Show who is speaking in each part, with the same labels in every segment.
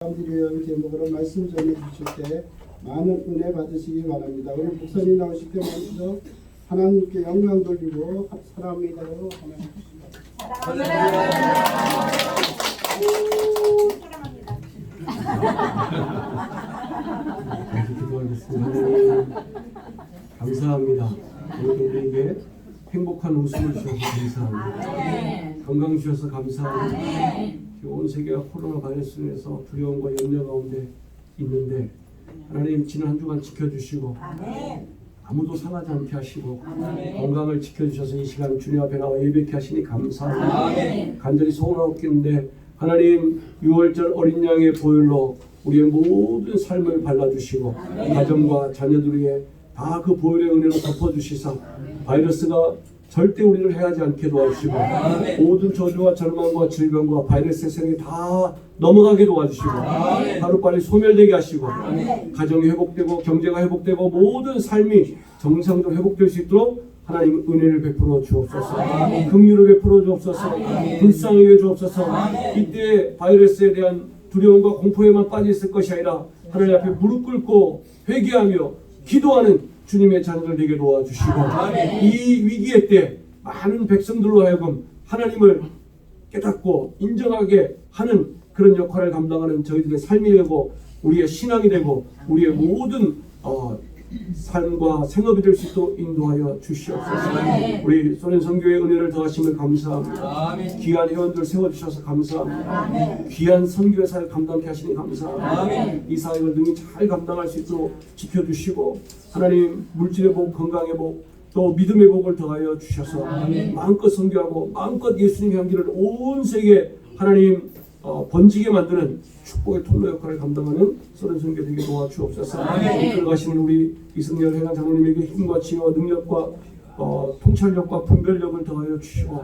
Speaker 1: 드리는 제목으로 말씀 전해 주실 때 많은 은혜 받으시기 바랍니다. 우리 목사님 나오실 때 먼저 하나님께 영광 돌리고 사랑합니다로
Speaker 2: 기도하겠습니다. 감사합니다. 오늘 우리에게 행복한 웃음을 주셔서 감사합니다. 건강 주셔서 감사합니다. 온 세계가 코로나 바이러스에서 두려움과 염려 가운데 있는데 하나님 지난 한 주간 지켜주시고 아무도 상하지 않게 하시고 건강을 지켜주셔서 이 시간 주님 앞에 나와 예배케 하시니 감사합니다. 간절히 소원하옵기는데 하나님 6월절 어린 양의 보혈로 우리의 모든 삶을 발라주시고 가정과 자녀들 위해 다 그 보혈의 은혜로 덮어주시사 바이러스가 절대 우리를 해하지 않게 도와주시고 모든 저주와 절망과 질병과 바이러스의 세력이 다 넘어가게 도와주시고 하루빨리 소멸되게 하시고 가정이 회복되고 경제가 회복되고 모든 삶이 정상적으로 회복될 수 있도록 하나님 은혜를 베풀어 주옵소서. 긍휼을 베풀어 주옵소서. 불쌍히 여겨 주옵소서. 이때 바이러스에 대한 두려움과 공포에만 빠져 있을 것이 아니라 하나님 앞에 무릎 꿇고 회개하며 기도하는 주님의 자녀들 되게 도와주시고 이 위기의 때 많은 백성들로 하여금 하나님을 깨닫고 인정하게 하는 그런 역할을 감당하는 저희들의 삶이 되고 우리의 신앙이 되고 우리의 모든 삶과 생업이 될 수 있도록 인도하여 주시옵소서. 우리 소련 선교의 은혜를 더하심을 감사합니다. 귀한 회원들 세워주셔서 감사합니다. 귀한 선교의 사역을 감당케 하시니 감사합니다. 이 사역을 능히 잘 감당할 수 있도록 지켜주시고 하나님 물질의 복, 건강의 복, 또 믿음의 복을 더하여 주셔서 마음껏 선교하고 마음껏 예수님의 향기를 온 세계에 하나님 번지게 만드는 축복의 통로 역할을 감당하는 소련 선교되게 도와주옵소서. 이끌어가시는 우리 이승열 회장 장로님에게 힘과 지혜와 능력과 통찰력과 분별력을 더하여 주시고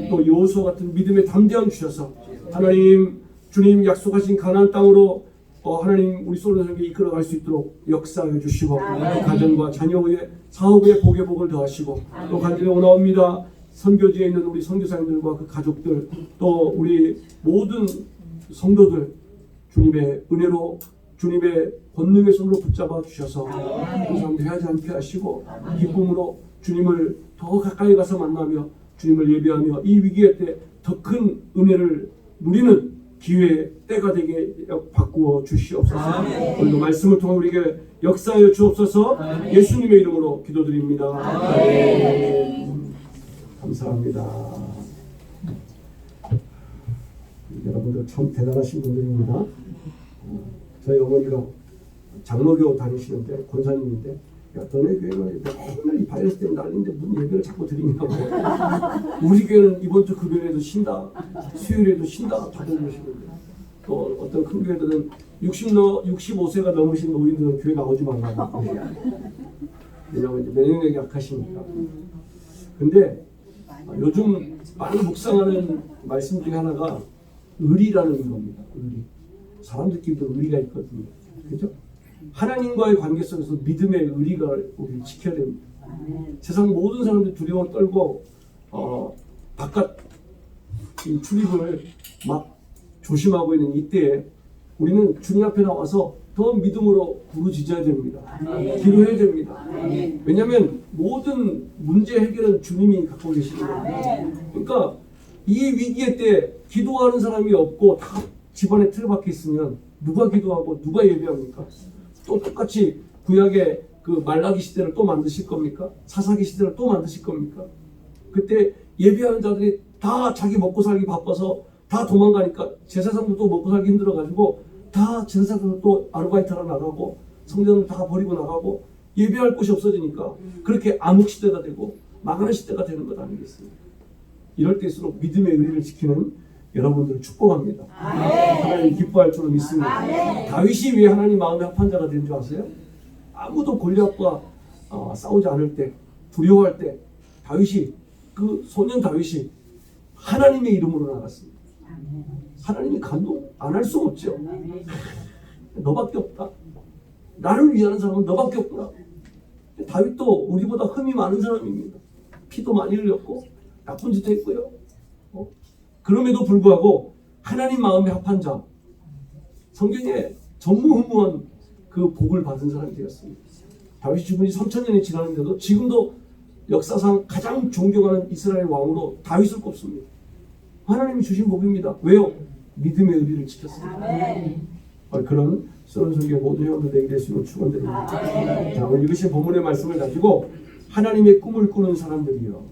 Speaker 2: 또 여호수아 같은 믿음의 담대함 주셔서 하나님 주님 약속하신 가나안 땅으로 하나님 우리 소련 선교에 이끌어갈 수 있도록 역사해 주시고 가정과 자녀의 사업의 복의 복을 더하시고 또 간절히 원하옵니다. 선교지에 있는 우리 선교사님들과 그 가족들 또 우리 모든 성도들 주님의 은혜로 주님의 권능의 손으로 붙잡아 주셔서 항상 해하지 않게 하시고 기쁨으로 주님을 더 가까이 가서 만나며 주님을 예배하며 이 위기의 때 더 큰 은혜를 누리는 기회의 때가 되게 바꾸어 주시옵소서. 오늘도 말씀을 통해 우리에게 역사하여 주옵소서. 예수님의 이름으로 기도드립니다. 감사합니다. 여러분들 참 대단하신 분들입니다. 저희 어머니가 장로교 다니시는데 권사님인데 야 너네 교회는 맨날 이 바이러스 때문에 난리인데 무슨 예배를 자꾸 드리냐고. 우리 교회는 이번 주 금요일에도 쉰다, 수요일에도 쉰다 다들 그러시는데 또 어떤 큰 교회들은 65세가 넘으신 노인들은 교회 나오지 말라고. 왜냐하면 이제 면역력이 약하시니까. 근데 요즘 많이 묵상하는 말씀 중에 하나가 의리라는 겁니다. 의리. 사람들끼리도 의리가 있거든요. 그렇죠? 하나님과의 관계 속에서 믿음의 의리가 우리를 지켜야 됩니다. 세상 모든 사람들이 두려움을 떨고 바깥 출입을 막 조심하고 있는 이때에 우리는 주님 앞에 나와서 더 믿음으로 부르짖어야 됩니다. 기도해야 됩니다. 왜냐하면 모든 문제 해결은 주님이 갖고 계십니다. 그러니까 이 위기의 때 기도하는 사람이 없고 다 집안에 틀어박혀 있으면 누가 기도하고 누가 예배합니까? 또 똑같이 구약의 그 말라기 시대를 또 만드실 겁니까? 사사기 시대를 또 만드실 겁니까? 그때 예배하는 자들이 다 자기 먹고 살기 바빠서 다 도망가니까 제사장도 또 먹고 살기 힘들어가지고 다 제사장도 또 아르바이트하러 나가고 성전을 다 버리고 나가고 예배할 곳이 없어지니까 그렇게 암흑 시대가 되고 망하는 시대가 되는 것 아니겠습니까? 이럴 때일수록 믿음의 의리를 지키는 여러분들을 축복합니다. 하나님 기뻐할 줄로 믿습니다. 다윗이 왜 하나님 마음의 합한 자가 된 줄 아세요? 아무도 골리앗과 싸우지 않을 때 두려워할 때 다윗이 그 소년 다윗이 하나님의 이름으로 나갔습니다. 하나님이 감동 안 할 수 없죠. 너밖에 없다. 나를 위하는 사람은 너밖에 없구나. 다윗도 우리보다 흠이 많은 사람입니다. 피도 많이 흘렸고 나쁜 짓도 했고요. 그럼에도 불구하고 하나님 마음에 합한 자 성경에 전무후무한 그 복을 받은 사람이 되었습니다. 다윗이 죽은 지 3000년이 지났는데도 지금도 역사상 가장 존경하는 이스라엘 왕으로 다윗을 꼽습니다. 하나님이 주신 복입니다. 왜요? 믿음의 의리를 지켰습니다. 그런 서른설교 모든 회원들 되게 될 수 있는 축원드립니다. 자, 오늘 읽으신 본문의 말씀을 가지고 하나님의 꿈을 꾸는 사람들이요.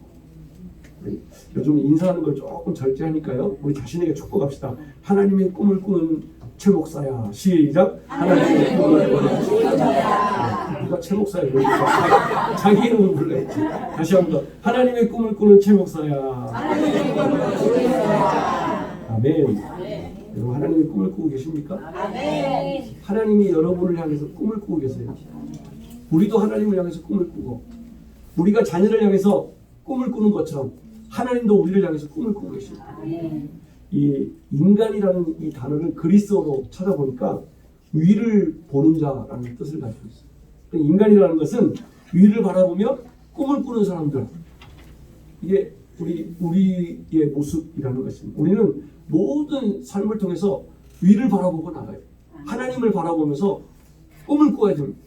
Speaker 2: 요즘 인사하는 걸 조금 절제하니까요. 우리 자신에게 축복합시다. 하나님의 꿈을 꾸는 최 목사야. 시작. 하나님의 꿈을 꾸는 최 목사야. 누가 최 목사야? 그러니까 자기 이름을 불러야지. 다시 한번 하나님의 꿈을 꾸는 최 목사야. 아멘. 여러분 하나님의 꿈을 꾸고 계십니까? 하나님이 여러분을 향해서 꿈을 꾸고 계세요. 우리도 하나님을 향해서 꿈을 꾸고 우리가 자녀를 향해서 꿈을 꾸는 것처럼 하나님도 우리를 향해서 꿈을 꾸고 계십니다. 이 인간이라는 이 단어를 그리스어로 찾아보니까 위를 보는 자라는 뜻을 가지고 있어요. 인간이라는 것은 위를 바라보며 꿈을 꾸는 사람들. 이게 우리의 모습이라는 것입니다. 우리는 모든 삶을 통해서 위를 바라보고 나가요. 하나님을 바라보면서 꿈을 꾸어야 됩니다.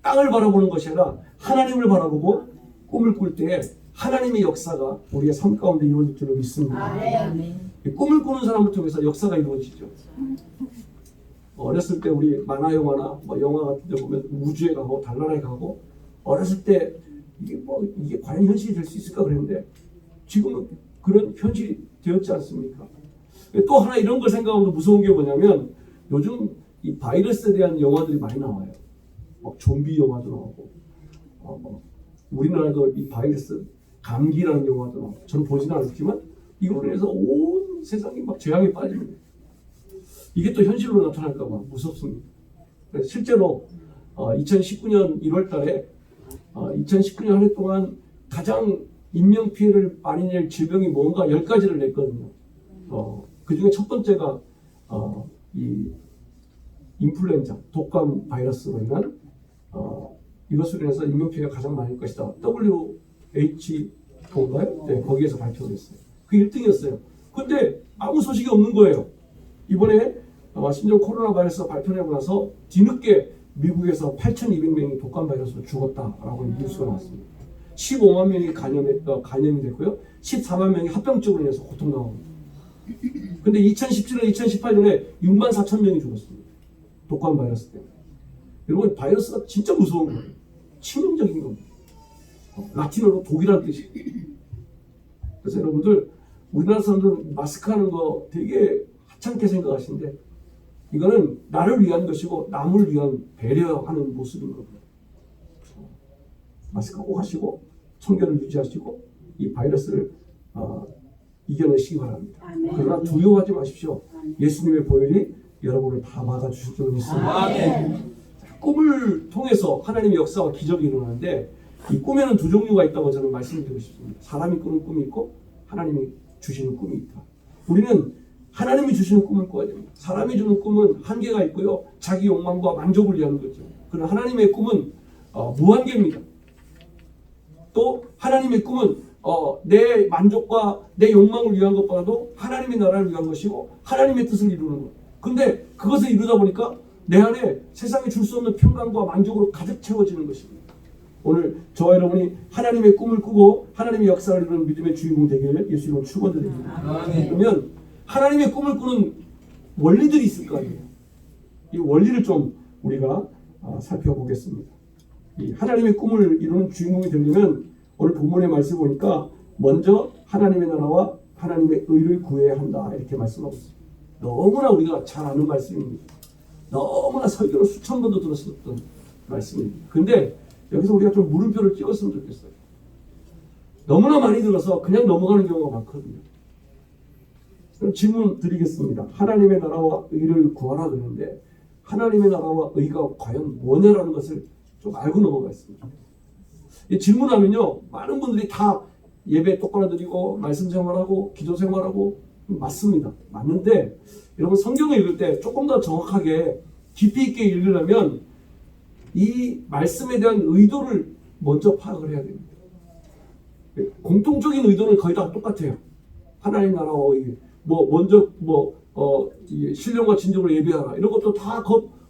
Speaker 2: 땅을 바라보는 것이 아니라 하나님을 바라보고 꿈을 꿀 때에 하나님의 역사가 우리의 삶 가운데 이루어질 줄로 믿습니다. 꿈을 꾸는 사람을 통해서 역사가 이루어지죠. 어렸을 때 우리 만화 영화나 영화 같은 데 보면 우주에 가고 달나라에 가고 어렸을 때 이게 과연 현실이 될 수 있을까 그랬는데 지금은 그런 현실이 되었지 않습니까? 또 하나 이런 걸 생각하면 무서운 게 뭐냐면 요즘 이 바이러스에 대한 영화들이 많이 나와요. 좀비 영화도 나오고 우리나라도 이 바이러스 감기라는 영화도 나오고 저는 보지는 않았지만 이걸로 인해서 온 세상이 막 재앙에 빠집니다. 이게 또 현실로 나타날까 봐 무섭습니다. 실제로 2019년 1월 달에 2019년 한 해 동안 가장 인명피해를 많이 낼 질병이 뭔가 10가지를 냈거든요. 그 중에 첫 번째가 이 인플루엔자, 독감 바이러스로 인한 이것으로 인해서 인명피해가 가장 많을 것이다. WHO인가요? 네, 거기에서 발표됐어요. 그 1등이었어요. 근데 아무 소식이 없는 거예요. 이번에 심지어 코로나 바이러스가 발표되고 나서 뒤늦게 미국에서 8,200명이 독감 바이러스로 죽었다라고 뉴스가 나왔습니다. 15만 명이 감염이 됐고요. 14만 명이 합병증으로 인해서 고통당합니다. 근데 2017년, 2018년에 6만 4천 명이 죽었습니다. 독감 바이러스 때문에. 여러분 바이러스가 진짜 무서운 거예요. 치명적인 겁니다. 라틴어로 독이라는 뜻이에요. 그래서 여러분들 우리나라 사람들은 마스크 하는 거 되게 하찮게 생각하시는데 이거는 나를 위한 것이고 남을 위한 배려하는 모습인 겁니다. 마스크 꼭 하시고 청결을 유지하시고 이 바이러스를 이겨내시기 바랍니다. 아멘. 그러나 두려워하지 마십시오. 아멘. 예수님의 보혈이 여러분을 다 막아주실 줄 믿습니다. 아멘. 꿈을 통해서 하나님의 역사와 기적이 일어나는데 이 꿈에는 두 종류가 있다고 저는 말씀드리고 싶습니다. 사람이 꾸는 꿈이 있고 하나님이 주시는 꿈이 있다. 우리는 하나님이 주시는 꿈을 꿔야 됩니다. 사람이 주는 꿈은 한계가 있고요. 자기 욕망과 만족을 위한 거죠. 그러나 하나님의 꿈은 무한계입니다. 또 하나님의 꿈은 내 만족과 내 욕망을 위한 것보다도 하나님의 나라를 위한 것이고 하나님의 뜻을 이루는 것. 근데 그것을 이루다 보니까 내 안에 세상에 줄 수 없는 평강과 만족으로 가득 채워지는 것입니다. 오늘 저와 여러분이 하나님의 꿈을 꾸고 하나님의 역사를 이루는 믿음의 주인공 되기를 예수 이름으로 축원드립니다. 그러면 하나님의 꿈을 꾸는 원리들이 있을 거 아니에요. 이 원리를 좀 우리가 살펴보겠습니다. 이 하나님의 꿈을 이루는 주인공이 되려면 오늘 본문의 말씀을 보니까 먼저 하나님의 나라와 하나님의 의를 구해야 한다 이렇게 말씀하고 있습니다. 너무나 우리가 잘 아는 말씀입니다. 너무나 설교를 수천 번도 들었었던 말씀입니다. 근데 여기서 우리가 좀 물음표를 찍었으면 좋겠어요. 너무나 많이 들어서 그냥 넘어가는 경우가 많거든요. 그럼 질문 드리겠습니다. 하나님의 나라와 의를 구하라 그러는데 하나님의 나라와 의가 과연 뭐냐라는 것을 좀 알고 넘어가겠습니다. 질문하면요 많은 분들이 다 예배 똑바로 드리고 말씀 생활하고 기도 생활하고 맞습니다. 맞는데 여러분 성경을 읽을 때 조금 더 정확하게 깊이 있게 읽으려면 이 말씀에 대한 의도를 먼저 파악을 해야 됩니다. 공통적인 의도는 거의 다 똑같아요. 하나님 나라와 의, 먼저 이 신령과 진정을 예배하라. 이런 것도 다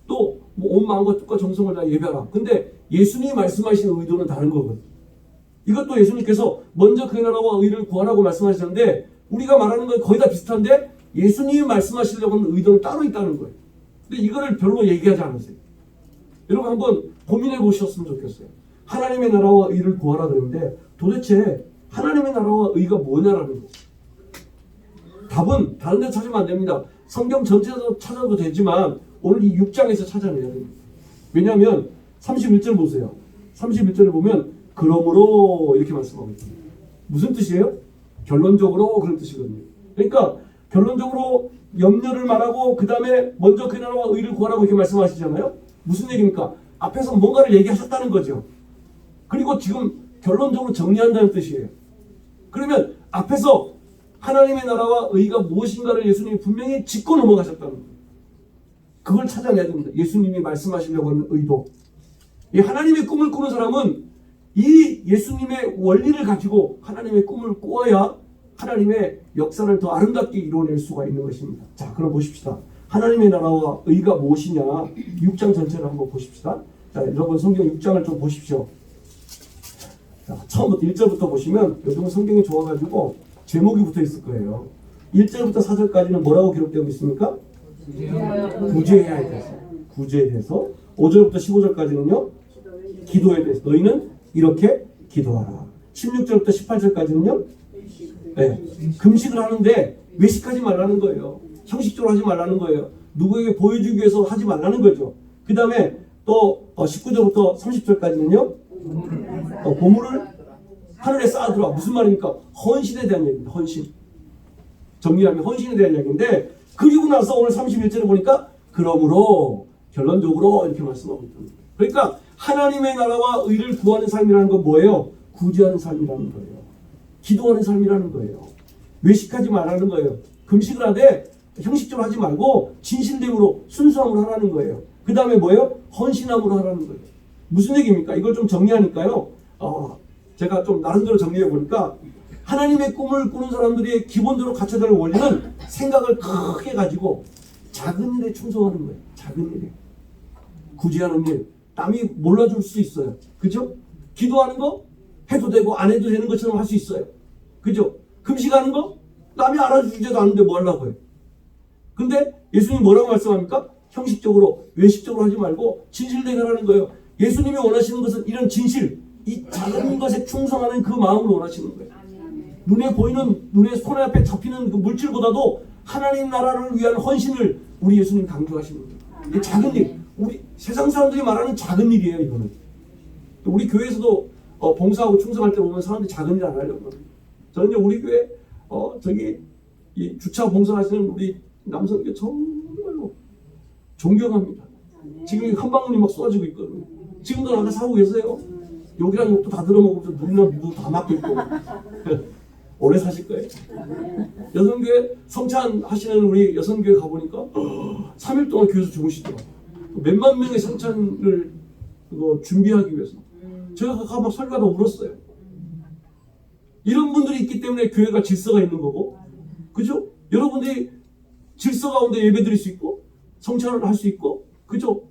Speaker 2: 또온 마음과 뜻과 정성을 다 예배하라. 근데 예수님이 말씀하시는 의도는 다른 거거든. 이것도 예수님께서 먼저 그의 나라와 의를 구하라고 말씀하셨는데 우리가 말하는 건 거의 다 비슷한데 예수님이 말씀하시려고 하는 의도는 따로 있다는 거예요. 근데 이거를 별로 얘기하지 않으세요. 여러분 한번 고민해 보셨으면 좋겠어요. 하나님의 나라와 의를 구하라 그러는데 도대체 하나님의 나라와 의가 뭐냐라는 거예요. 답은 다른 데 찾으면 안 됩니다. 성경 전체에서 찾아도 되지만 오늘 이 6장에서 찾아내야 됩니다. 왜냐하면 31절 보세요. 31절을 보면 그러므로 이렇게 말씀하고 있습니다. 무슨 뜻이에요? 결론적으로 그런 뜻이거든요. 그러니까 결론적으로 염려를 말하고 그 다음에 먼저 그 나라와 의를 구하라고 이렇게 말씀하시잖아요. 무슨 얘기입니까? 앞에서 뭔가를 얘기하셨다는 거죠. 그리고 지금 결론적으로 정리한다는 뜻이에요. 그러면 앞에서 하나님의 나라와 의가 무엇인가를 예수님이 분명히 짚고 넘어가셨다는 거예요. 그걸 찾아내야 됩니다. 예수님이 말씀하시려고 하는 의도. 이 하나님의 꿈을 꾸는 사람은 이 예수님의 원리를 가지고 하나님의 꿈을 꾸어야 하나님의 역사를 더 아름답게 이루어낼 수가 있는 것입니다. 자, 그럼 보십시다. 하나님의 나라와 의가 무엇이냐 6장 전체를 한번 보십시다. 자, 여러분 성경 6장을 좀 보십시오. 자, 처음부터 1절부터 보시면 요즘은 성경이 좋아가지고 제목이 붙어 있을 거예요. 1절부터 4절까지는 뭐라고 기록되고 있습니까? 구제해야 돼서. 구제에 대해서. 5절부터 15절까지는요. 기도에 대해서. 너희는 이렇게 기도하라. 16절부터 18절까지는요. 네, 금식을 하는데 외식하지 말라는 거예요. 형식적으로 하지 말라는 거예요. 누구에게 보여주기 위해서 하지 말라는 거죠. 그 다음에 또 19절부터 30절까지는요. 보물을 하늘에 쌓아두라. 무슨 말입니까? 헌신에 대한 얘기입니다. 헌신. 정리하면 헌신에 대한 얘기인데 그리고 나서 오늘 31절에 보니까 그러므로 결론적으로 이렇게 말씀하고 있습니다. 그러니까 하나님의 나라와 의를 구하는 삶이라는 건 뭐예요? 구제하는 삶이라는 거예요. 기도하는 삶이라는 거예요. 외식하지 말라는 거예요. 금식을 하되 형식적으로 하지 말고 진실됨으로 순수함으로 하라는 거예요. 그 다음에 뭐예요? 헌신함으로 하라는 거예요. 무슨 얘기입니까? 이걸 좀 정리하니까요. 제가 좀 나름대로 정리해 보니까 하나님의 꿈을 꾸는 사람들이 기본적으로 갖춰야 될 원리는 생각을 크게 가지고 작은 일에 충성하는 거예요. 작은 일에. 구제하는 일. 남이 몰라줄 수 있어요. 그죠? 기도하는 거 해도 되고 안 해도 되는 것처럼 할 수 있어요. 그죠? 금식하는 거 남이 알아주지도 않는데 뭐 하려고 해요. 근데 예수님이 뭐라고 말씀합니까? 형식적으로 외식적으로 하지 말고 진실되게 하라는 거예요. 예수님이 원하시는 것은 이런 진실, 이 작은 것에 충성하는 그 마음을 원하시는 거예요. 눈에 보이는, 눈에 손에 앞에 잡히는 그 물질보다도 하나님 나라를 위한 헌신을 우리 예수님 강조하시는 거예요. 이 작은 일, 우리 세상 사람들이 말하는 작은 일이에요. 이거는 우리 교회에서도 봉사하고 충성할 때 보면 사람들이 작은 일 안 하려고 합니다. 저는 우리 교회 저기 이 주차 봉사하시는 우리 남성께 정말로 존경합니다. 지금 한방울이 막 쏟아지고 있거든요. 지금도 나가 사고 계세요. 욕이랑 욕도 다 들어먹고 눈이랑 무도 다 맞고 있고 오래 사실 거예요. 여성교회 성찬 하시는 우리 여성교회 가보니까 3일 동안 교회에서 주무시더라고요. 몇만 명의 성찬을 준비하기 위해서 제가 막 설교하다 울었어요. 이런 분들이 있기 때문에 교회가 질서가 있는 거고, 그죠? 여러분들이 질서 가운데 예배 드릴 수 있고 성찬을 할 수 있고, 그죠?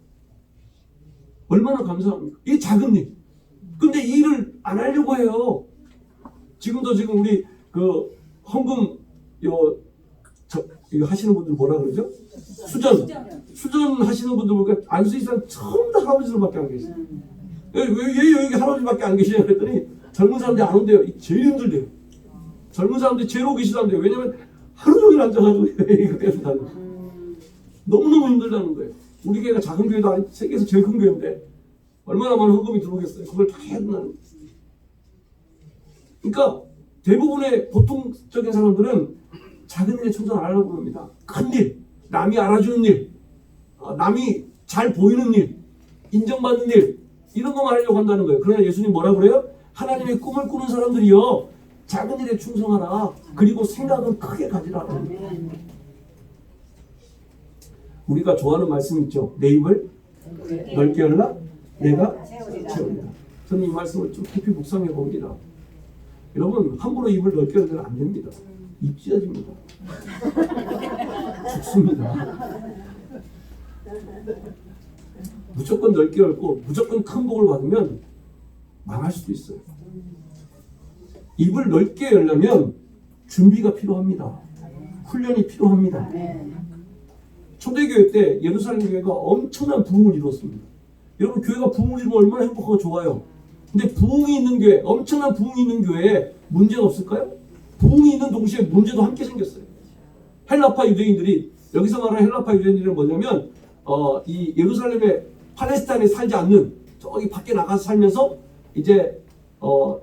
Speaker 2: 얼마나 감사합니까? 이게 작은 일. 근데 이 일을 안 하려고 해요. 지금 우리 그 헌금 이거 하시는 분들 뭐라 그러죠? 수전 하시는 분들 보니까 안수이산 처음 다 할아버지들밖에 안 계세요. 왜 여기 할아버지밖에 안 계시냐 그랬더니 젊은 사람들이 안 온대요. 제일 힘들대요. 젊은 사람들이 제일 오기 싫어한대요. 왜냐면 하루 종일 앉아가지고 이거 깨준다는 너무너무 힘들다는 거예요. 우리 교회가 작은 교회도 아니 세계에서 제일 큰 교회인데 얼마나 많은 헌금이 들어오겠어요. 그걸 다 해야 된다는 거예요. 그러니까 대부분의 보통적인 사람들은 작은 일에 충성 안 하려고 합니다. 큰 일, 남이 알아주는 일, 남이 잘 보이는 일, 인정받는 일, 이런 것만 하려고 한다는 거예요. 그러나 예수님 뭐라 그래요? 하나님의 꿈을 꾸는 사람들이요, 작은 일에 충성하라. 그리고 생각은 크게 가지라. 우리가 좋아하는 말씀 있죠. 내 입을 넓게 열라 내가 채우리라. 저는 이 말씀을 좀 깊이 묵상해 봅니다. 여러분 함부로 입을 넓게 열면 안 됩니다. 입 찢어집니다. 죽습니다. 무조건 넓게 열고 무조건 큰 복을 받으면 망할 수도 있어요. 입을 넓게 열려면 준비가 필요합니다. 훈련이 필요합니다. 초대교회 때 예루살렘 교회가 엄청난 부흥을 이뤘습니다. 여러분, 교회가 부흥을 이루면 얼마나 행복하고 좋아요. 근데 부흥이 있는 교회, 엄청난 부흥이 있는 교회에 문제가 없을까요? 부흥이 있는 동시에 문제도 함께 생겼어요. 헬라파 유대인들이, 여기서 말하는 헬라파 유대인들은 뭐냐면 이 예루살렘에 팔레스타인에 살지 않는 저기 밖에 나가서 살면서 이제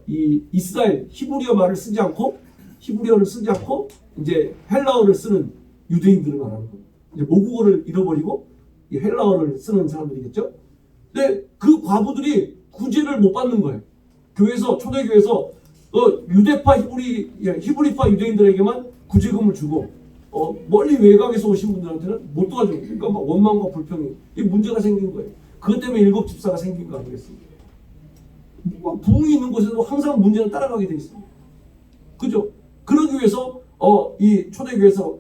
Speaker 2: 이 이스라엘 히브리어 말을 쓰지 않고 히브리어를 쓰지 않고 이제 헬라어를 쓰는 유대인들을 말하는 거예요. 이제 모국어를 잃어버리고 이 헬라어를 쓰는 사람들이겠죠. 근데 그 과부들이 구제를 못 받는 거예요. 교회에서, 초대교회에서 유대파 히브리파 유대인들에게만 구제금을 주고 멀리 외곽에서 오신 분들한테는 못 도와줘요. 그러니까 막 원망과 불평이, 이 문제가 생긴 거예요. 그것 때문에 일곱 집사가 생긴 거 아니겠습니까? 부흥이 있는 곳에도 항상 문제는 따라가게 돼 있습니다. 그죠? 그러기 위해서 이 초대교회에서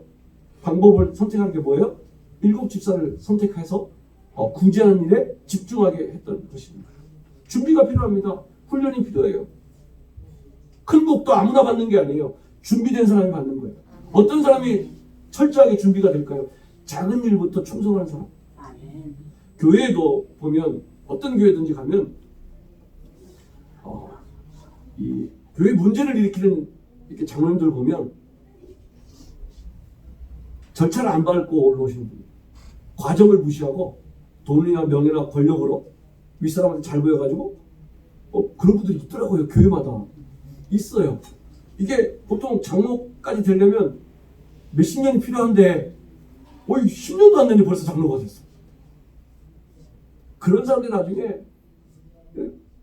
Speaker 2: 방법을 선택한 게 뭐예요? 일곱 집사를 선택해서 구제하는 일에 집중하게 했던 것입니다. 준비가 필요합니다. 훈련이 필요해요. 큰 복도 아무나 받는 게 아니에요. 준비된 사람이 받는 거예요. 어떤 사람이 철저하게 준비가 될까요? 작은 일부터 충성하는 사람. 교회에도 보면, 어떤 교회든지 가면 이 교회 문제를 일으키는 이렇게 장로님들 보면 절차를 안 밟고 올라오시는 분이에요. 과정을 무시하고 돈이나 명예나 권력으로 윗사람한테 잘 보여가지고 그런 분들이 있더라고요. 교회마다 있어요. 이게 보통 장로까지 되려면 몇십 년이 필요한데 10년도 안 됐는데 벌써 장로가 됐어. 그런 사람들이 나중에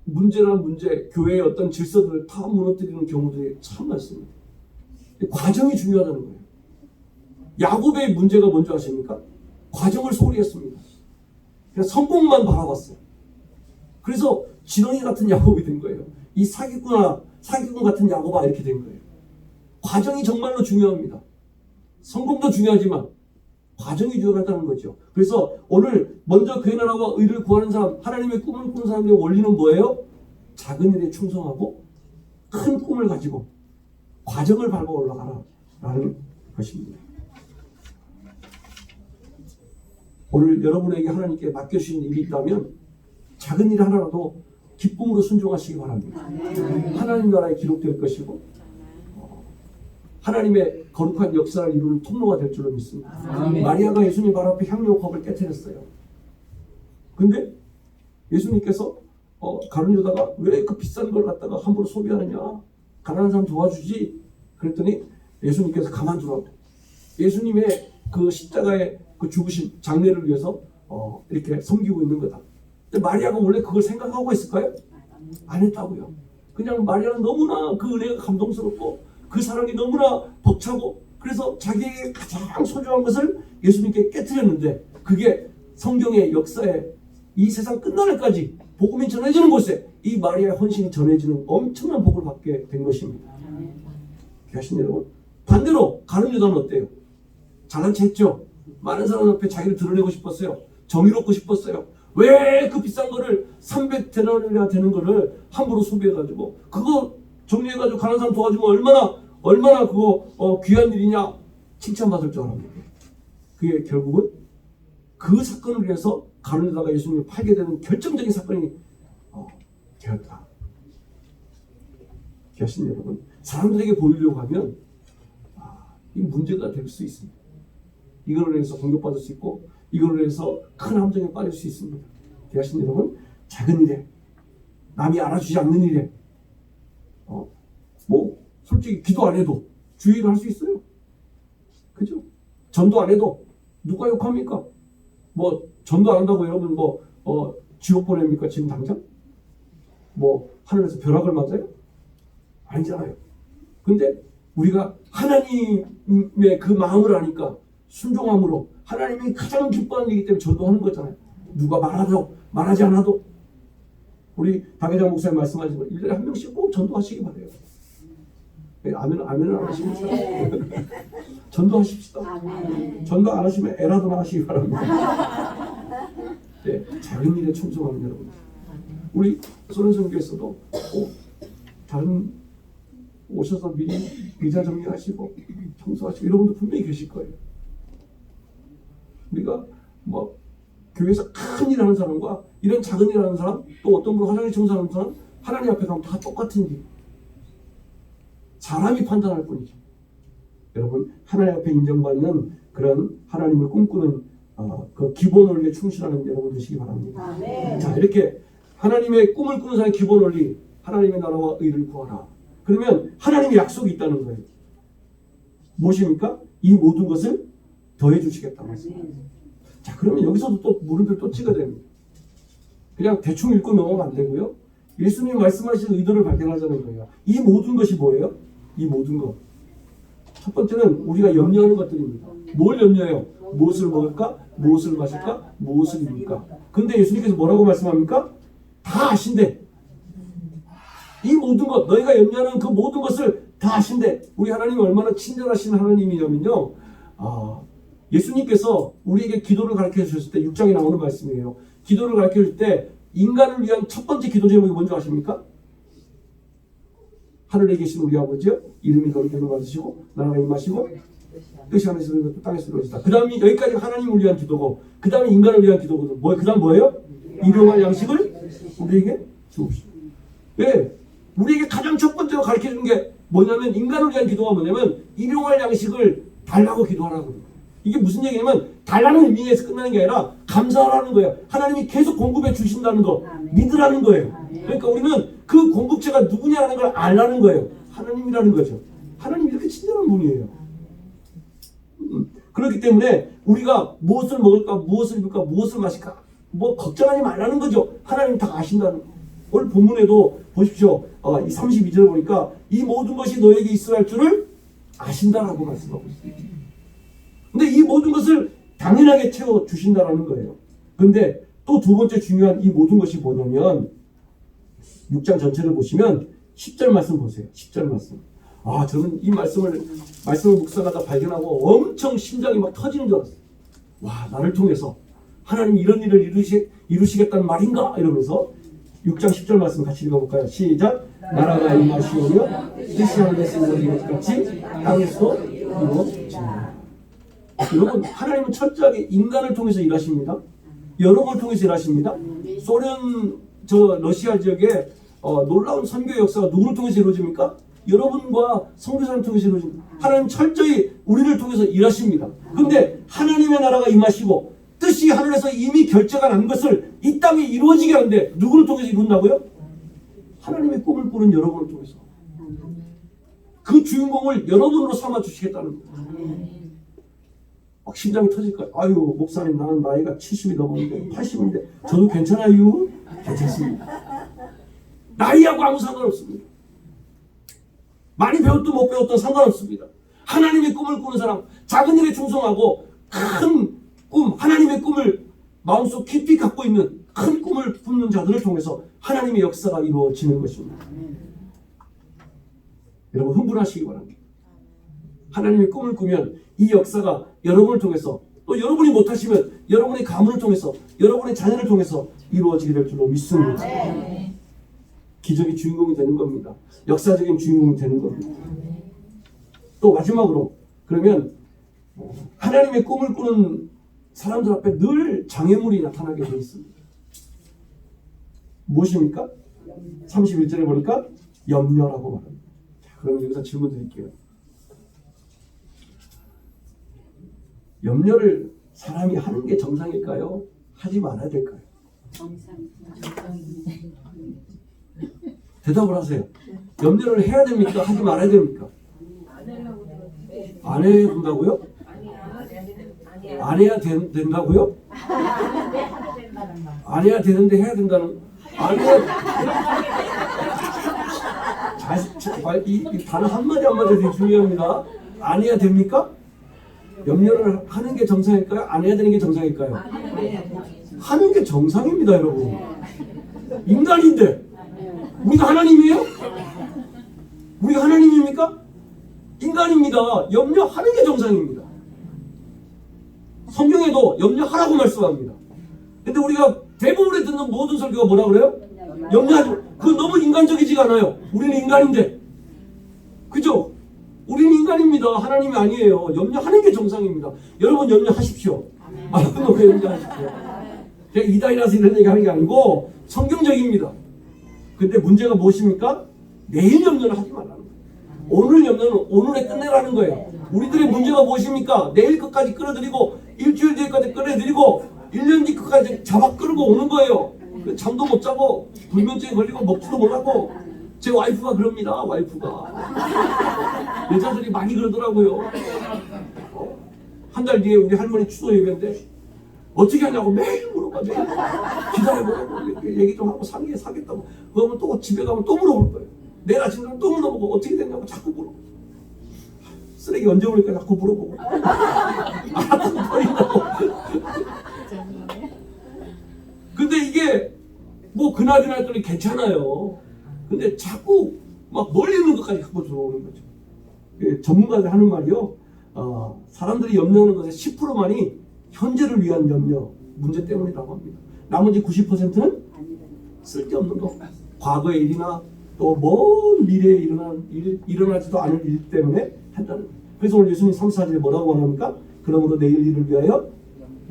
Speaker 2: 문제란 문제, 교회의 어떤 질서들을 다 무너뜨리는 경우들이 참 많습니다. 과정이 중요하다는 거예요. 야곱의 문제가 뭔지 아십니까? 과정을 소홀히 했습니다. 그냥 성공만 바라봤어요. 그래서 지렁이 같은 야곱이 된 거예요. 이 사기꾼 같은 야곱아, 이렇게 된 거예요. 과정이 정말로 중요합니다. 성공도 중요하지만 과정이 중요하다는 거죠. 그래서 오늘 먼저 그의 나라와 의를 구하는 사람, 하나님의 꿈을 꾸는 사람들의 원리는 뭐예요? 작은 일에 충성하고 큰 꿈을 가지고 과정을 밟아 올라가라라는 것입니다. 오늘 여러분에게 하나님께 맡겨주신 일이 있다면 작은 일 하나라도 기쁨으로 순종하시기 바랍니다. 하나님 나라에 기록될 것이고 하나님의 거룩한 역사를 이루는 통로가 될 줄로 믿습니다. 마리아가 예수님 발 앞에 향료컵을 깨뜨렸어요. 근데 예수님께서 가룟유다가 왜 그 비싼 걸 갖다가 함부로 소비하느냐, 가난한 사람 도와주지, 그랬더니 예수님께서 가만두라고. 예수님의 그 십자가의 그 죽으신 장례를 위해서 이렇게 섬기고 있는 거다. 근데 마리아가 원래 그걸 생각하고 있을까요? 안 했다고요. 그냥 마리아는 너무나 그 은혜가 감동스럽고 그 사랑이 너무나 벅차고, 그래서 자기에게 가장 소중한 것을 예수님께 깨뜨렸는데, 그게 성경의 역사에 이 세상 끝날까지 복음이 전해지는 곳에 이 마리아의 헌신이 전해지는 엄청난 복을 받게 된 것입니다. 귀하신 여러분, 반대로 가룟유다는 어때요? 잘난 체 했죠. 많은 사람 앞에 자기를 드러내고 싶었어요. 정의롭고 싶었어요. 왜 그 비싼 거를 300데나리나 되는 거를 함부로 소비해가지고 그거 정리해가지고 가난한 사람 도와주면 얼마나 그거 귀한 일이냐 칭찬받을 줄 알았는데, 그게 결국은 그 사건을 위해서 가룟유다가 예수님을 팔게 되는 결정적인 사건이 되었다. 귀하신 여러분, 사람들에게 보이려고 하면 이 문제가 될 수 있습니다. 이걸로 해서 공격받을 수 있고 이걸로 해서 큰 함정에 빠질 수 있습니다. 귀하신 여러분, 작은 일에, 남이 알아주지 않는 일에 솔직히 기도 안 해도 주의를 할 수 있어요. 그죠? 전도 안 해도 누가 욕합니까? 전도 안 한다고 여러분 지옥 보냅니까? 지금 당장? 하늘에서 벼락을 맞아요? 아니잖아요. 근데 우리가 하나님의 그 마음을 아니까 순종함으로 하나님이 가장 기뻐하는 일이기 때문에 전도하는 거잖아요. 누가 말하지 않아도. 우리 박회장 목사님 말씀하신 거 1년에 한 명씩 꼭 전도하시기 바래요. 아멘을 안 하시면 전도하십시다. 전도 안 하시면 에라도나 하시기 바랍니다. 네, 작은 일에 충성하는 여러분. 우리 소련선교에서도 다른 오셔서 미리 의자 정리하시고 청소하시고 이런 분도 분명히 계실 거예요. 우리가 뭐 교회에서 큰 일 하는 사람과 이런 작은 일 하는 사람, 또 어떤 분 화장실 청소하는 사람, 하나님 앞에 가면 다 똑같은 일. 사람이 판단할 뿐이죠. 여러분, 하나님 앞에 인정받는 그런 하나님을 꿈꾸는 그 기본 원리에 충실하는 여러분 되시기 바랍니다. 자, 이렇게 하나님의 꿈을 꾸는 사람의 기본 원리, 하나님의 나라와 의를 구하라. 그러면 하나님의 약속이 있다는 거예요. 무엇입니까? 이 모든 것을 더해 주시겠다는 말씀입니다. 자, 그러면 여기서도 또 무릎을 또 찍어야 됩니다. 그냥 대충 읽고 넘어가면 안 되고요. 예수님 말씀하신 의도를 발견하자는 거예요. 이 모든 것이 뭐예요? 이 모든 것. 첫 번째는 우리가 염려하는 것들입니다. 뭘 염려해요? 무엇을 먹을까? 무엇을 마실까? 무엇을 입을까? 근데 예수님께서 뭐라고 말씀합니까? 다 아신대. 이 모든 것, 너희가 염려하는 그 모든 것을 다 아신대. 우리 하나님이 얼마나 친절하신 하나님이냐면요. 예수님께서 우리에게 기도를 가르쳐 주셨을 때 6장에 나오는 말씀이에요. 기도를 가르쳐 줄 때 인간을 위한 첫 번째 기도 제목이 뭔지 아십니까? 하늘에 계신 우리 아버지여, 이름이 거룩하게 받으시고 나라가 임하시고 뜻이 하늘에서 이루어지고 땅에서 이루어지다. 그 다음이 여기까지 하나님을 위한 기도고, 그 다음에 인간을 위한 기도거든. 그 다음 뭐예요? 일용할 양식을 우리에게 주옵시고. 왜? 우리에게 가장 첫 번째로 가르쳐 준 게 뭐냐면, 인간을 위한 기도가 뭐냐면 일용할 양식을 달라고 기도하라고. 이게 무슨 얘기냐면 달라는 의미에서 끝나는 게 아니라 감사하라는 거예요. 하나님이 계속 공급해 주신다는 거 믿으라는 거예요. 그러니까 우리는 그 공급체가 누구냐라는 걸 알라는 거예요. 하나님이라는 거죠. 하나님이 이렇게 친절한 분이에요. 그렇기 때문에 우리가 무엇을 먹을까, 무엇을 입을까, 무엇을 마실까 뭐 걱정하지 말라는 거죠. 하나님 다 아신다는 거예요. 오늘 본문에도 보십시오. 이 32절 보니까 이 모든 것이 너에게 있어야 할 줄을 아신다라고 말씀하고 있습니다. 근데 이 모든 것을 당연하게 채워주신다라는 거예요. 근데 또 두 번째 중요한 이 모든 것이 뭐냐면 6장 전체를 보시면 10절 말씀 보세요. 10절 말씀. 저는 이 말씀을 묵상하다 발견하고 엄청 심장이 막 터지는 줄 알았어요. 와, 나를 통해서 하나님이 이런 일을 이루시겠다는 말인가? 이러면서 6장 10절 말씀 같이 읽어볼까요? 시작. 나라가 임하시오며 뜻이 하늘에서 이루어진 것 같이 땅에서도 이루어지리라. 여러분, 하나님은 철저하게 인간을 통해서 일하십니다. 여러분을 통해서 일하십니다. 소련 러시아 지역에 놀라운 선교의 역사가 누구를 통해서 이루어집니까? 여러분과 선교사를 통해서 이루어집니다. 하나님 철저히 우리를 통해서 일하십니다. 그런데 하나님의 나라가 임하시고 뜻이 하늘에서 이미 결제가 난 것을 이 땅에 이루어지게 하는데 누구를 통해서 이룬다고요? 하나님의 꿈을 꾸는 여러분을 통해서. 그 주인공을 여러분으로 삼아 주시겠다는 거예요. 막 심장이 터질 거예요. 아유, 목사님, 나는 나이가 70이 넘었는데 80인데 저도 괜찮아요? 괜찮습니다. 나이하고 아무 상관없습니다. 많이 배웠든 못 배웠든 상관없습니다. 하나님의 꿈을 꾸는 사람, 작은 일에 충성하고 큰 꿈, 하나님의 꿈을 마음속 깊이 갖고 있는 큰 꿈을 품는 자들을 통해서 하나님의 역사가 이루어지는 것입니다. 여러분, 흥분하시기 바랍니다. 하나님의 꿈을 꾸면 이 역사가 여러분을 통해서, 또 여러분이 못하시면 여러분의 가문을 통해서, 여러분의 자녀를 통해서 이루어지게 될 줄로 믿습니다. 기적의 주인공이 되는 겁니다. 역사적인 주인공이 되는 겁니다. 또 마지막으로, 그러면 하나님의 꿈을 꾸는 사람들 앞에 늘 장애물이 나타나게 되어 있습니다. 무엇입니까? 31절에 보니까 염려라고 말합니다. 자, 그럼 여기서 질문 드릴게요. 염려를 사람이 하는 게 정상일까요? 하지 말아야 될까요? 대답을 하세요. 염려를 해야 됩니까? 하지 말아야 됩니까? 안 해야 된다고요? 안 해야 된다고요? 안 해야 되는데 해야 된다는, 안 해야, 이 단어 한마디 한마디 되게 중요합니다. 안 해야 됩니까? 염려를 하는 게 정상일까요? 안 해야 되는 게 정상일까요? 하는 게 정상입니다, 여러분. 인간인데 우리가 하나님이에요? 우리가 하나님입니까? 인간입니다. 염려하는 게 정상입니다. 성경에도 염려하라고 말씀합니다. 근데 우리가 대부분에 듣는 모든 설교가 뭐라 그래요? 염려하지 마. 그건 너무 인간적이지가 않아요. 우리는 인간인데. 그죠? 우리는 인간입니다. 하나님이 아니에요. 염려하는 게 정상입니다. 여러분 염려하십시오. 여러분 왜 염려하십시오. 제가 이단이라서 이런 얘기 하는 게 아니고 성경적입니다. 근데 문제가 무엇입니까? 내일 염려는 하지 말라는 거예요. 오늘 염려는 오늘에 끝내라는 거예요. 우리들의 문제가 무엇입니까? 내일 끝까지 끌어들이고 일주일 뒤까지 끌어들이고 1년 뒤까지 잡아 끌고 오는 거예요. 잠도 못 자고 불면증에 걸리고 먹지도 못하고. 제 와이프가 그럽니다. 와이프가 여자들이 많이 그러더라고요. 한 달 뒤에 우리 할머니 추도 예배인데 어떻게 하냐고 매일 물어봐. 매일 기다려보라고 얘기 좀 하고 사겠다고. 그러면 또 집에 가면 또 물어볼 거예요. 내일 아침 가면 또 물어보고 어떻게 됐냐고 자꾸 물어보고. 쓰레기 언제 오니까 자꾸 물어보고. 알아서 버린다고. 근데 이게 뭐 그날 거는 괜찮아요. 근데 자꾸 막 멀리 있는 것까지 갖고 들어오는 거죠. 전문가들 하는 말이요. 사람들이 염려하는 것의 10%만이 현재를 위한 염려, 문제 때문이라고 합니다. 나머지 90%는 쓸데없는 거. 과거의 일이나 또 먼 미래에 일어나지도 않을 일 때문에 한다는 거예요. 그래서 오늘 예수님 3,4절에 뭐라고 말합니까? 그러므로 내일 일을 위하여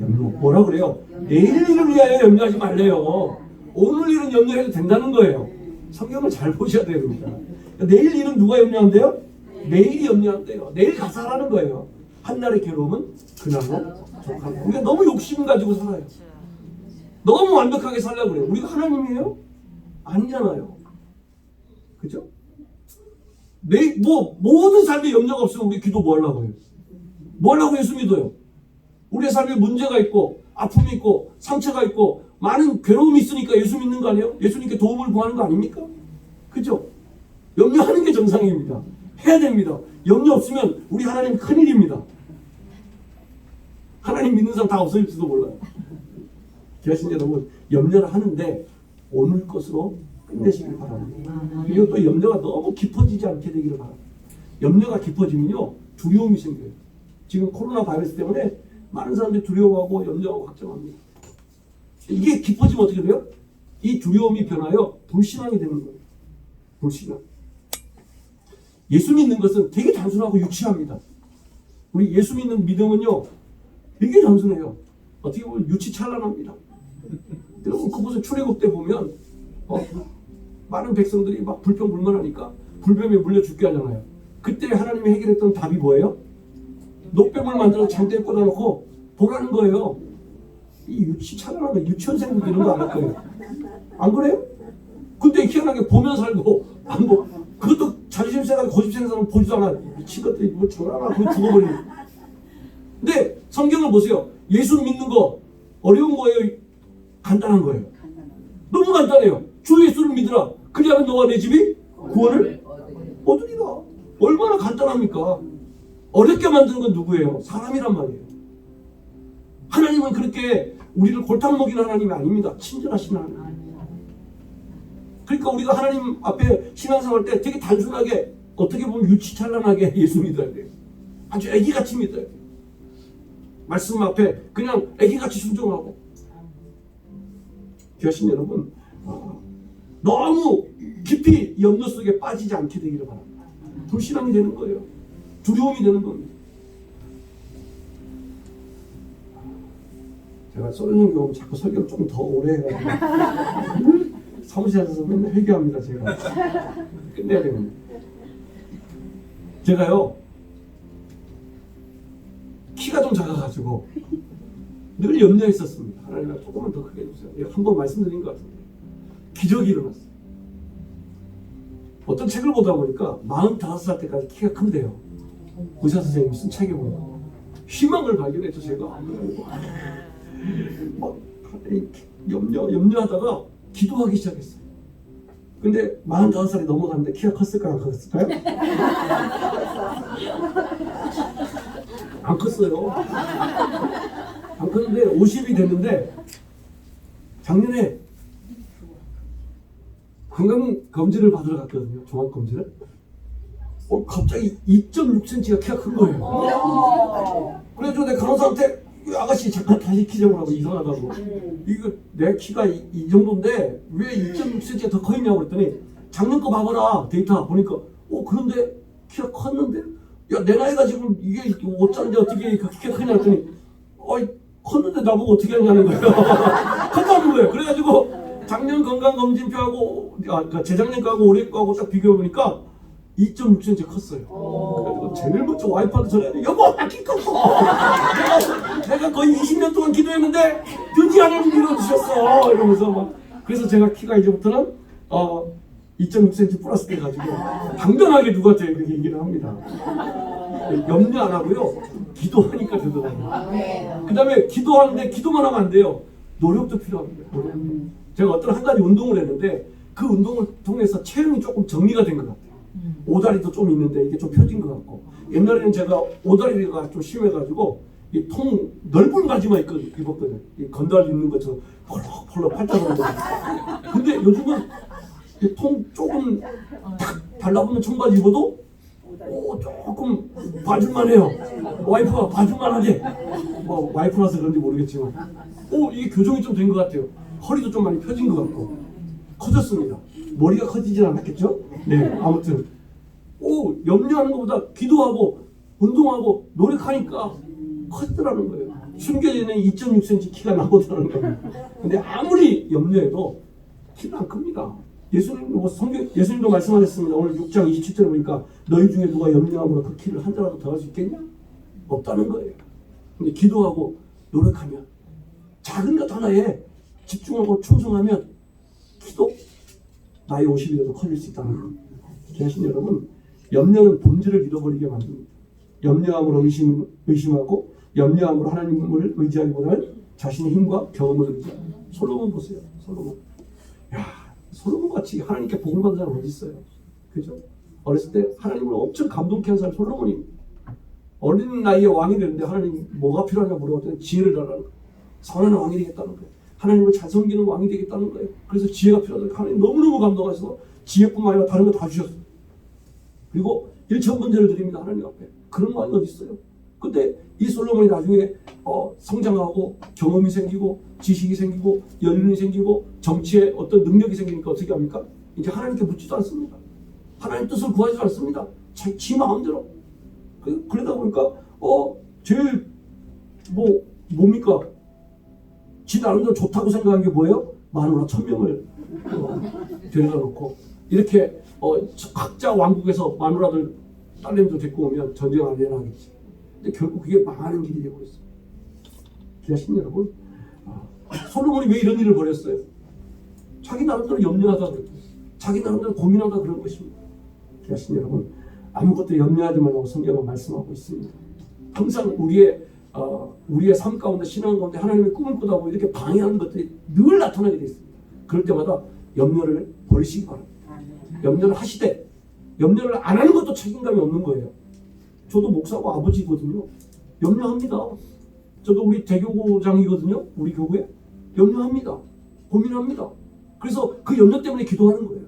Speaker 2: 염려. 뭐라 그래요? 내일 일을 위하여 염려하지 말래요. 오늘 일은 염려해도 된다는 거예요. 성경을 잘 보셔야 됩니다. 내일 일은 누가 염려한대요? 내일이 염려한대요. 내일 가사라는 거예요. 한날의 괴로움은 그날로 족하고. 우리가 너무 욕심 가지고 살아요. 너무 완벽하게 살려고 그래요. 우리가 하나님이에요? 아니잖아요. 그죠? 모든 삶에 염려가 없으면 우리 기도 뭐 하려고 해요? 뭐 하려고 예수 믿어요? 우리의 삶에 문제가 있고 아픔이 있고 상처가 있고 많은 괴로움이 있으니까 예수 믿는 거 아니에요? 예수님께 도움을 구하는 거 아닙니까? 그죠? 염려하는 게 정상입니다. 해야 됩니다. 염려 없으면 우리 하나님 큰일입니다. 하나님 믿는 사람 다 없어질지도 몰라요. 기하신 여러분, 염려를 하는데 오늘 것으로 끝내시길 바랍니다. 그리고 또 염려가 너무 깊어지지 않게 되기를 바랍니다. 염려가 깊어지면요 두려움이 생겨요. 지금 코로나 바이러스 때문에 많은 사람들이 두려워하고 염려하고 걱정합니다. 이게 깊어지면 어떻게 돼요? 이 두려움이 변하여 불신앙이 되는 거예요. 불신앙. 예수 믿는 것은 되게 단순하고 유치합니다. 우리 예수 믿는 믿음은요 되게 단순해요. 어떻게 보면 유치찬란합니다. 여러분 그곳에 출애굽 때 보면 많은 백성들이 막 불평불만하니까 불뱀에 물려 죽게 하잖아요. 그때 하나님이 해결했던 답이 뭐예요? 녹뱀을 만들어 장대에 꽂아놓고 보라는 거예요. 이 유치찬란한 거 유치원생들 이런 거 안 할 거예요. 안 그래요? 근데 희한하게 보면 살고 안 보. 그것도 자존심 세가지고 고집 세는 사람은 보지도 않아. 미친 것들이 뭐 장난하나 그거 죽어버리고. 근데 성경을 보세요. 예수 믿는 거 어려운 거예요? 간단한 거예요. 너무 간단해요. 주 예수를 믿으라. 그리하면 너와 내 집이 구원을 얻으리라. 얼마나 간단합니까? 어렵게 만드는 건 누구예요? 사람이란 말이에요. 하나님은 그렇게 우리를 골탕 먹이는 하나님이 아닙니다. 친절하신 하나님. 그러니까 우리가 하나님 앞에 신앙생활 때 되게 단순하게 어떻게 보면 유치찬란하게 예수 믿어야 돼요. 아주 애기같이 믿어야 돼요. 말씀 앞에 그냥 애기같이 순종하고. 귀하신 여러분, 너무 깊이 염려 속에 빠지지 않게 되기를 바랍니다. 불신앙이 되는 거예요. 두려움이 되는 겁니다. 제가 소련님 경우 자꾸 설교를 조금 더 오래 해가지고 사무실에서 맨날 회개합니다. 제가 끝내야 됩니다. 제가요 키가 좀 작아가지고 늘 염려했었습니다. 하나님 조금만 더 크게 해주세요. 한번 말씀드린 것 같은데 기적이 일어났어요. 어떤 책을 보다 보니까 45살 때까지 키가 큰대요. 의사 선생님이 쓴 책에 보면 희망을 발견했죠. 제가 막 염려하다가 기도하기 시작했어요. 근데 45살이 넘어갔는데 키가 컸을까요? 안 컸을까요? 안 컸어요. 안 컸는데 50이 됐는데 작년에 건강검진을 받으러 갔거든요. 종합검진을. 갑자기 2.6cm가 키가 큰 거예요. 그래서 내가 간호사한테 이 아가씨 잠깐 다시 키 재보라고. 이상하다고. 이거 내 키가 이 정도인데 왜 2.6cm가 더 커 있냐고 그랬더니 작년 거 봐봐라 데이터 보니까 그런데 키가 컸는데 야 내 나이가 지금 이게 5짜리인데 어떻게 그 키가 크냐 했더니 컸는데 나보고 어떻게 하냐는 거예요. 컸다는 거예요. 그래가지고 작년 건강검진표하고 그러니까 재작년 거하고 올해 거하고 딱 비교해보니까 2.6cm 컸어요. 그래가지고 제일 먼저 와이프한테 전화했는데 여보 나 키 컸어. 내가 거의 20년 동안 기도했는데 드디어 하나님 밀어주셨어 이러면서 막. 그래서 제가 키가 이제부터는 2.6cm 플러스 돼가지고 당당하게 누구한테 그렇게 얘기를 합니다. 염려 안 하고요. 기도하니까 되더라고요. 그 다음에 기도하는데 기도만 하면 안 돼요. 노력도 필요합니다. 제가 어떤 한 가지 운동을 했는데 그 운동을 통해서 체형이 조금 정리가 된 것 같아요. 오다리도 좀 있는데 이게 좀 펴진 것 같고, 옛날에는 제가 오다리가 좀 심해가지고 이 통 넓은 바지만 입었거든요. 이 건달 입는 것처럼 펄럭펄럭 팔자로. 근데 요즘은 이 통 조금 탁 달라붙는 청바지 입어도 조금 봐줄만 해요. 와이프가 봐줄만 하게. 뭐 와이프라서 그런지 모르겠지만 이게 교정이 좀 된 것 같아요. 허리도 좀 많이 펴진 것 같고 커졌습니다. 머리가 커지진 않았겠죠? 네, 아무튼 염려하는 것보다 기도하고 운동하고 노력하니까 컸더라는 거예요. 숨겨지는 2.6cm 키가 나오더라는 거예요. 근데 아무리 염려해도 키는 안 큽니다. 예수님도 말씀하셨습니다. 오늘 6장 27절에 보니까 너희 중에 누가 염려함으로 그 키를 한 자라도 더 할 수 있겠냐? 없다는 거예요. 근데 기도하고 노력하면 작은 것 하나에 집중하고 충성하면 키도 나이 50이라도 커질 수 있다는 거예요. 계신 여러분, 염려는 본질을 잃어버리게 만듭니다. 염려함으로 의심하고 염려함으로 하나님을 의지하기보다는 자신의 힘과 경험을 의지합니다. 솔로몬 보세요. 솔로몬 같이 하나님께 복을 받은 사람 어디 있어요? 그죠? 어렸을 때 하나님을 엄청 감동케 한 사람 솔로몬입니다. 어린 나이에 왕이 되는데 하나님 뭐가 필요하냐 물어봤더니 지혜를 달라는 거예요. 선한 왕이 되겠다는 거예요. 하나님을 잘 섬기는 왕이 되겠다는 거예요. 그래서 지혜가 필요하다고 하나님 너무너무 감동하셔서 지혜뿐만 아니라 다른 거 다 주셨어요. 그리고 1,000번제를 드립니다. 하나님 앞에. 그런 왕이 어디 있어요? 근데 이 솔로몬이 나중에 성장하고 경험이 생기고 지식이 생기고 연륜이 생기고 정치에 어떤 능력이 생기니까 어떻게 합니까? 이제 하나님께 묻지도 않습니다. 하나님 뜻을 구하지도 않습니다. 지 마음대로. 그러다 보니까 제일 뭡니까? 지 나름대로 좋다고 생각한 게 뭐예요? 마누라 1,000명을 데려다 놓고 이렇게 각자 왕국에서 마누라들 딸내미들 데리고 오면 전쟁 안 일어나겠지. 근데 결국 그게 망하는 길이 되고 있어요. 기하신 여러분, 솔로몬이 왜 이런 일을 벌였어요? 자기 나름대로 염려하다 그랬어요. 자기 나름대로 고민하다 그런 것입니다. 기하신 여러분, 아무것도 염려하지 말라고 성경은 말씀하고 있습니다. 항상 우리의 삶 가운데 신앙 가운데 하나님의 꿈을 꾸다 보면 이렇게 방해하는 것들이 늘 나타나게 되어 있습니다. 그럴 때마다 염려를 버리시기 바랍니다. 염려를 하시되 염려를 안 하는 것도 책임감이 없는 거예요. 저도 목사고 아버지거든요. 염려합니다. 저도 우리 대교구장이거든요. 우리 교구에 염려합니다. 고민합니다. 그래서 그 염려 때문에 기도하는 거예요.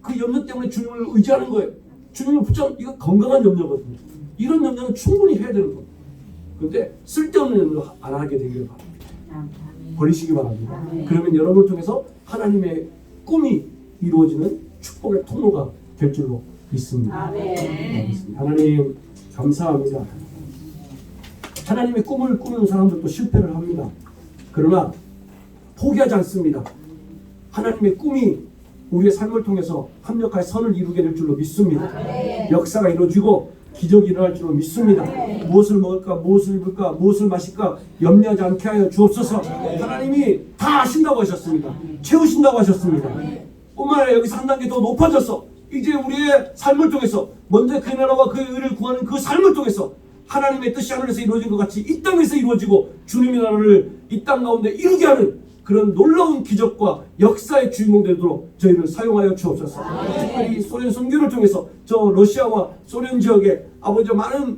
Speaker 2: 그 염려 때문에 주님을 의지하는 거예요. 주님을 붙잡는 이거 건강한 염려거든요. 이런 염려는 충분히 해야 되는 겁니다. 그런데 쓸데없는 염려 안 하게 되길 바랍니다. 버리시기 바랍니다. 그러면 여러분을 통해서 하나님의 꿈이 이루어지는 축복의 통로가 될 줄로 믿습니다. 하나님 감사합니다. 하나님의 꿈을 꾸는 사람들도 실패를 합니다. 그러나 포기하지 않습니다. 하나님의 꿈이 우리의 삶을 통해서 합력하여 선을 이루게 될 줄로 믿습니다. 역사가 이루어지고 기적이 일어날 줄로 믿습니다. 무엇을 먹을까, 무엇을 입을까, 무엇을 마실까 염려하지 않게 하여 주옵소서. 하나님이 다 아신다고 하셨습니다. 채우신다고 하셨습니다. 뿐만 아니라 여기서 한 단계 더 높아져서 이제 우리의 삶을 통해서 먼저 그 나라와 그 의를 구하는 그 삶을 통해서 하나님의 뜻이 하늘에서 이루어진 것 같이 이 땅에서 이루어지고 주님의 나라를 이 땅 가운데 이루게 하는 그런 놀라운 기적과 역사의 주인공 되도록 저희를 사용하여 주옵소서. 특별히 소련 선교를 통해서 저 러시아와 소련 지역에 많은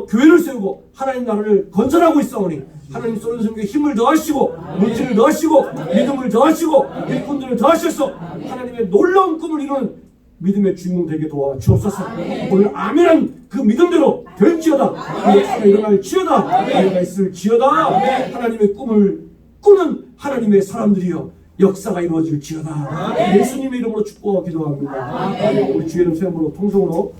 Speaker 2: 교회를 세우고 하나님 나라를 건설하고 있사오니 하나님 소련 선교에 힘을 더하시고 물질을 더하시고 믿음을 더하시고 일꾼들을 더하셔서 하나님의 놀라운 꿈을 이루는 믿음의 주인공 되게 도와주옵소서. 오늘 아멘한 그 믿음대로 될지어다. 우리의 차가 일어날지어다. 우리가 있을지어다. 하나님의 꿈을 꾸는 하나님의 사람들이여 역사가 이루어질지어다. 예수님의 이름으로 축복하고 기도합니다. 우리 주의 이름 세움으로 통성으로